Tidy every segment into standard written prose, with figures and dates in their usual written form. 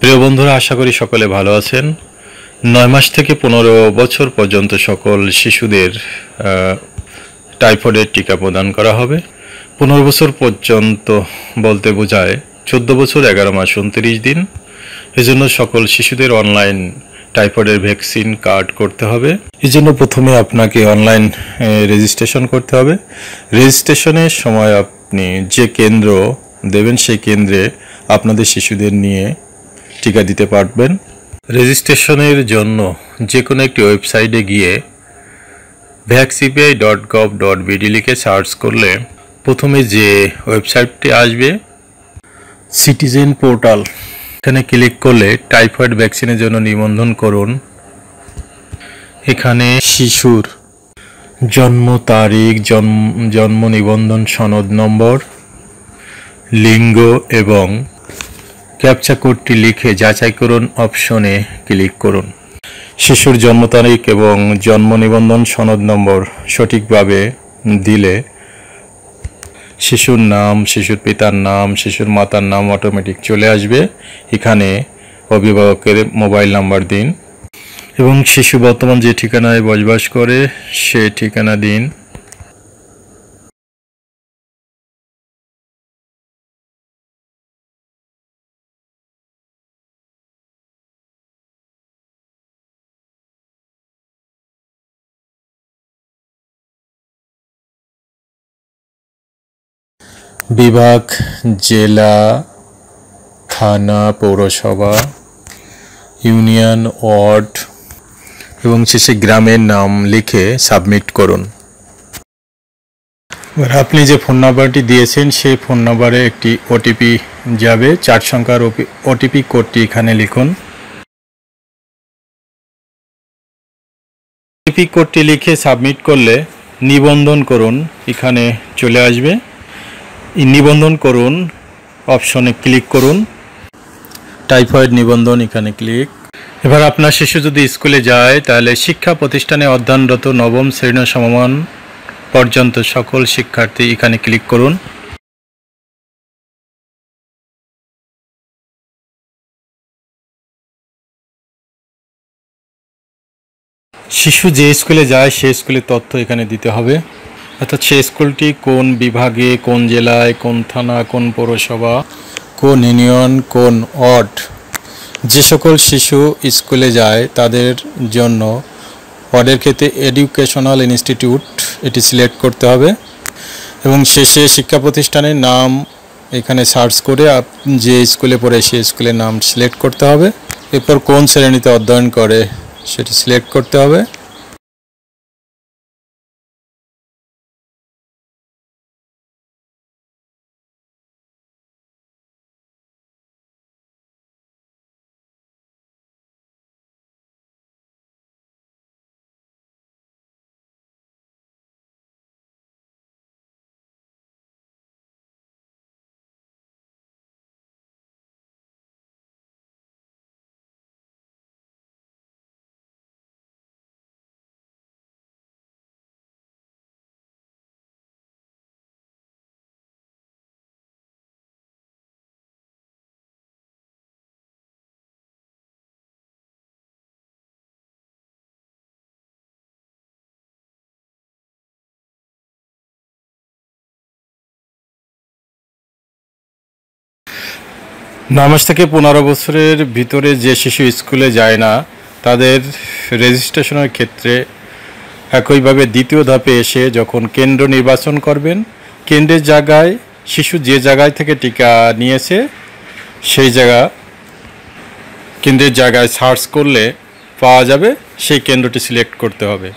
প্রিয় বন্ধুরা, আশা করি সকলে ভালো আছেন। ৯ মাস থেকে ১৫ বছর পর্যন্ত সকল শিশুদের টাইফয়েডের টিকা প্রদান করা হবে। ১৫ বছর পর্যন্ত বলতে বোঝায় ১৪ বছর ১১ মাস ২৯ দিন। এজন্য সকল শিশুদের অনলাইন টাইফয়েডের ভ্যাকসিন কার্ড করতে হবে। এজন্য প্রথমে আপনাকে অনলাইন রেজিস্ট্রেশন করতে হবে। রেজিস্ট্রেশনের সময় আপনি যে কেন্দ্র দেবেন সেই কেন্দ্রে আপনাদের শিশুদের নিয়ে টিকা দিতে পারবেন। রেজিস্ট্রেশনের জন্য যে কোনো একটি ওয়েবসাইটে গিয়ে vaccpi.gov.bd লিখে সার্চ করলে প্রথমে যে ওয়েবসাইটটি আসবে সিটিজেন পোর্টাল, এখানে ক্লিক করলে টাইফয়েড ভ্যাকসিনের জন্য নিবন্ধন করুন। এখানে শিশুর জন্ম তারিখ, জন্ম নিবন্ধন সনদ নম্বর, লিঙ্গ এবং ক্যাপচা কোডটি লিখে যাচাই করুন অপশনে ক্লিক করুন। শিশুর জন্ম তারিখ এবং জন্ম নিবন্ধন সনদ নম্বর সঠিকভাবে দিলে শিশুর নাম, শিশুর পিতার নাম, শিশুর মাতার নাম অটোমেটিক চলে আসবে। এখানে অভিভাবকের মোবাইল নাম্বার দিন এবং শিশু বর্তমান যে ঠিকানায় বসবাস করে সে ঠিকানা দিন। বিভাগ, জেলা, থানা, পৌরসভা, ইউনিয়ন, ওয়ার্ড এবং শেষে গ্রামের নাম লিখে সাবমিট করুন। এবার আপনি যে ফোন নাম্বারটি দিয়েছেন সেই ফোন নাম্বারে একটি ওটিপি যাবে, 4 সংখ্যার ওটিপি কোডটি এখানে লিখুন। ওটিপি কোডটি লিখে সাবমিট করলে নিবন্ধন করুন এখানে চলে আসবে। নিবন্ধন করুন অপশনে ক্লিক করুন। টাইফয়েড নিবন্ধন এখানে ক্লিক। এবার আপনার শিশু যদি স্কুলে যায় তাহলে শিক্ষা প্রতিষ্ঠানে অধ্যয়নরত নবম শ্রেণী সমমান পর্যন্ত সকল শিক্ষার্থী এখানে ক্লিক করুন। শিশু যে স্কুলে যায় সেই স্কুলের তথ্য এখানে দিতে হবে, অর্থাৎ সেই স্কুলটি কোন বিভাগে, কোন জেলায়, কোন থানা, কোন পৌরসভা, কোন ইউনিয়ন, কোন ওয়ার্ড। যে সকল শিশু স্কুলে যায় তাদের জন্য ওয়ার্ডের ক্ষেত্রে এডুকেশনাল ইনস্টিটিউট এটি সিলেক্ট করতে হবে এবং শেষে শিক্ষা প্রতিষ্ঠানের নাম এখানে সার্চ করে যে স্কুলে পড়ে সেই স্কুলের নাম সিলেক্ট করতে হবে। এরপর কোন শ্রেণীতে অধ্যয়ন করে সেটি সিলেক্ট করতে হবে। নয় মাস থেকে ১৫ বছরের ভিতরে যে শিশু স্কুলে যায় না তাদের রেজিস্ট্রেশনের ক্ষেত্রে একইভাবে দ্বিতীয় ধাপে এসে যখন কেন্দ্র নির্বাচন করবেন, কেন্দ্রের জায়গায় শিশু যে জায়গায় থেকে টিকা নিয়েছে সেই কেন্দ্রের জায়গায় সার্চ করলে পাওয়া যাবে, সেই কেন্দ্রটি সিলেক্ট করতে হবে।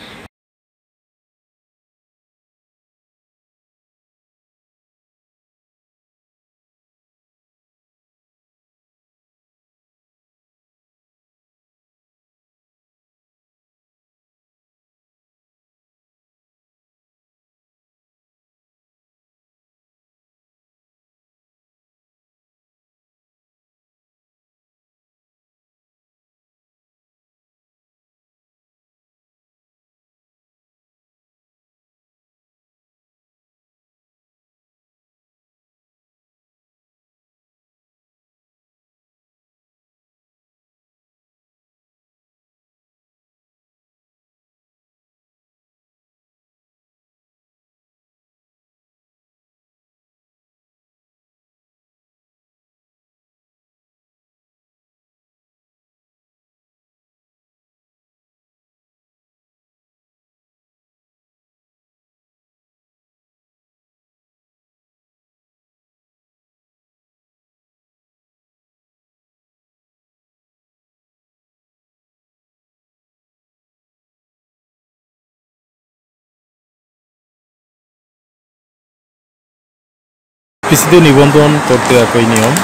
পিসিতে নিবন্ধন করতে একই নিয়ম।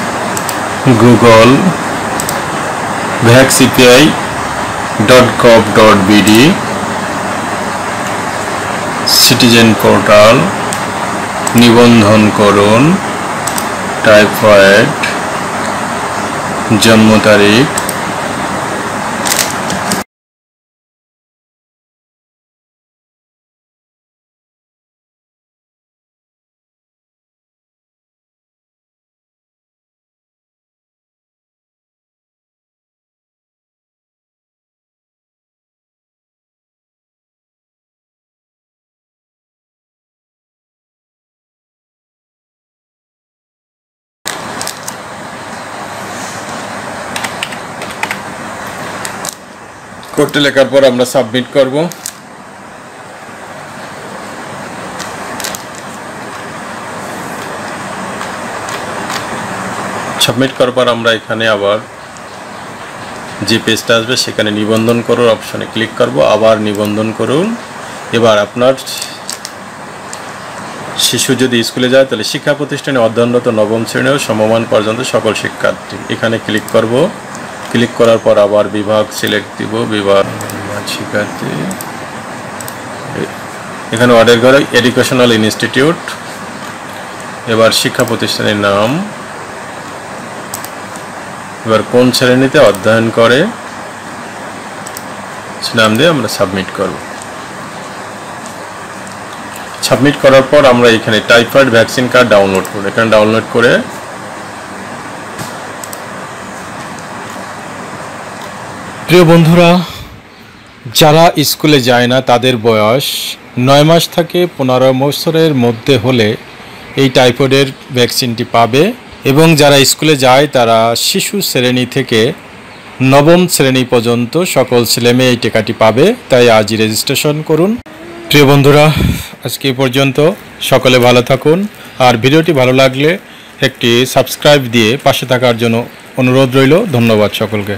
গুগল vaccpi.gov.bd, সিটিজেন পোর্টাল, নিবন্ধন করুন, টাইফয়েড, জন্ম তারিখ, করতে লেখার পর আমরা সাবমিট করব। সাবমিট করার পর আমরা এখানে আবার যে পেজটা আসবে সেখানে নিবন্ধন করুন অপশনে ক্লিক করব, আবার নিবন্ধন করুন। এবার আপনার শিশু যদি স্কুলে যায় তাহলে শিক্ষা প্রতিষ্ঠানে অধ্যয়নরত নবম শ্রেণী ও সমমান পর্যন্ত সকল শিক্ষার্থী, এখানে ক্লিক করব। ক্লিক করার পর আবার বিভাগ সিলেক্ট দিব, বিভাগ শিক্ষার্থী, এখানে অর্ডার করে এডুকেশনাল ইনস্টিটিউট। এবার শিক্ষা প্রতিষ্ঠানের নাম, এবার কোন শ্রেণীতে অধ্যয়ন করে নাম দিয়ে আমরা সাবমিট করব। সাবমিট করার পর আমরা এখানে টাইফয়েড ভ্যাকসিন কার্ড ডাউনলোড করব। এখানে ডাউনলোড করে প্রিয় বন্ধুরা, যারা স্কুলে যায় না তাদের বয়স 9 মাস থেকে 15 বছরের মধ্যে হলে এই টাইফয়েডের ভ্যাকসিনটি পাবে, এবং যারা স্কুলে যায় তারা শিশু শ্রেণী থেকে নবম শ্রেণী পর্যন্ত সকল ছেলেমেয়ে এই টিকাটি পাবে। তাই আজই রেজিস্ট্রেশন করুন। প্রিয় বন্ধুরা, আজকে এই পর্যন্ত। সকলে ভালো থাকুন, আর ভিডিওটি ভালো লাগলে একটি সাবস্ক্রাইব দিয়ে পাশে থাকার জন্য অনুরোধ রইল। ধন্যবাদ সকলকে।